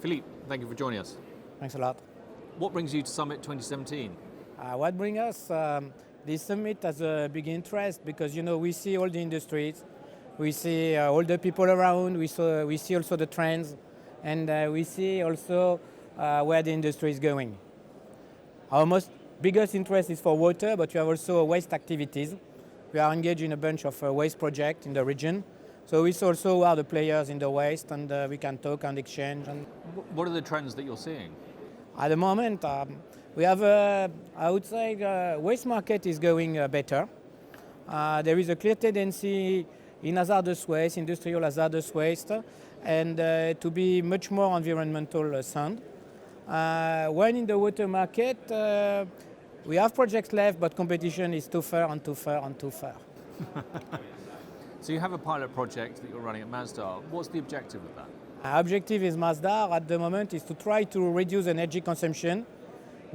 Philippe, thank you for joining us. Thanks a lot. What brings you to Summit 2017? What brings us? This summit has a big interest because we see all the industries, we see all the people around, we see also the trends, and we see also where the industry is going. Our biggest interest is for water, but we have also waste activities. We are engaged in a bunch of waste projects in the region. So we also are the players in the waste, and we can talk and exchange. And what are the trends that you're seeing? at the moment, we have, I would say, the waste market is going better. There is a clear tendency in hazardous waste, industrial hazardous waste, and to be much more environmental sound. When in the water market, we have projects left, but competition is too far and too far and too far. So you have a pilot project that you're running at Masdar. What's the objective of that? Our objective is Masdar at the moment is to try to reduce energy consumption,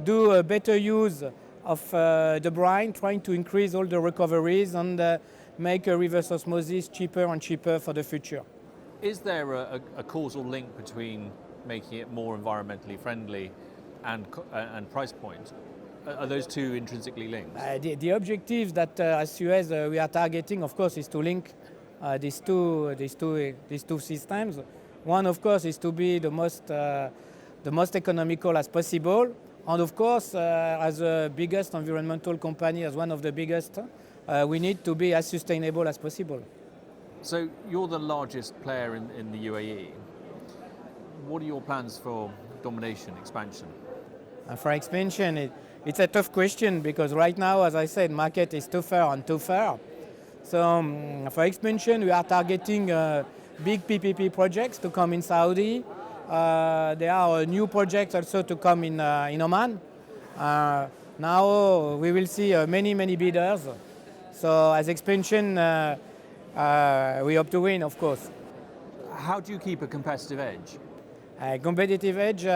do a better use of the brine, trying to increase all the recoveries and make a reverse osmosis cheaper and cheaper for the future. Is there a causal link between making it more environmentally friendly and price point? Are those two intrinsically linked? The objectives that as SUEZ we are targeting, of course, is to link these two systems. One, of course, is to be the most economical as possible, and of course, as the biggest environmental company, as one of the biggest, we need to be as sustainable as possible. So you're the largest player in the UAE. What are your plans for domination, expansion? For expansion, it's a tough question because right now, as I said, market is too far and too far. So for expansion, we are targeting big PPP projects to come in Saudi. There are new projects also to come in Oman. Now we will see many bidders. So as expansion, we hope to win, of course. How do you keep a competitive edge? Competitive edge,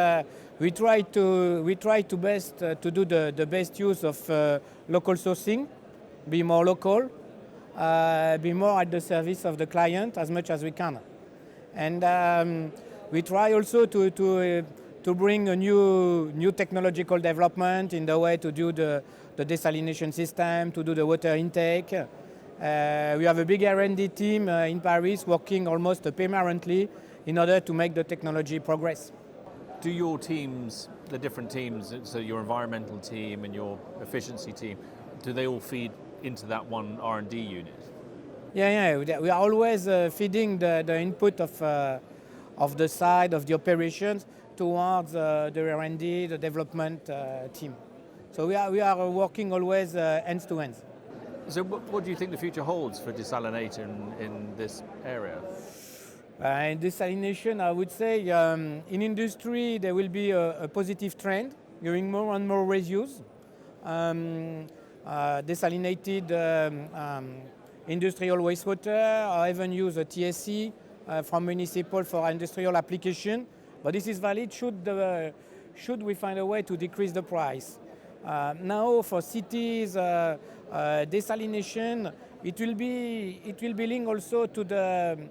we try to best to do the best use of local sourcing, be more local, be more at the service of the client as much as we can, and we try also to bring a new technological development in the way to do the desalination system, to do the water intake. We have a big R&D team in Paris working almost permanently in order to make the technology progress. Do your teams, the different teams, so your environmental team and your efficiency team, do they all feed into that one R&D unit? Yeah, we are always feeding the input of the side of the operations towards the R&D, the development team. So we are working always ends to ends. So what do you think the future holds for desalination in this area? In desalination, I would say in industry there will be a positive trend, going more and more reuse. Desalinated industrial wastewater, or even use a TSC from municipal for industrial application. But this is valid should we find a way to decrease the price. Now for cities, desalination, it will be linked also to the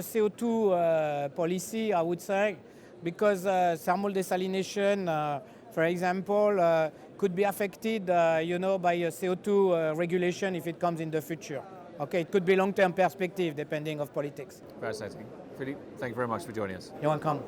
CO2 policy, I would say, because thermal desalination, for example, could be affected, by a CO2 regulation if it comes in the future. Okay, it could be long-term perspective depending on politics. Fascinating. Philippe, thank you very much for joining us. You're welcome.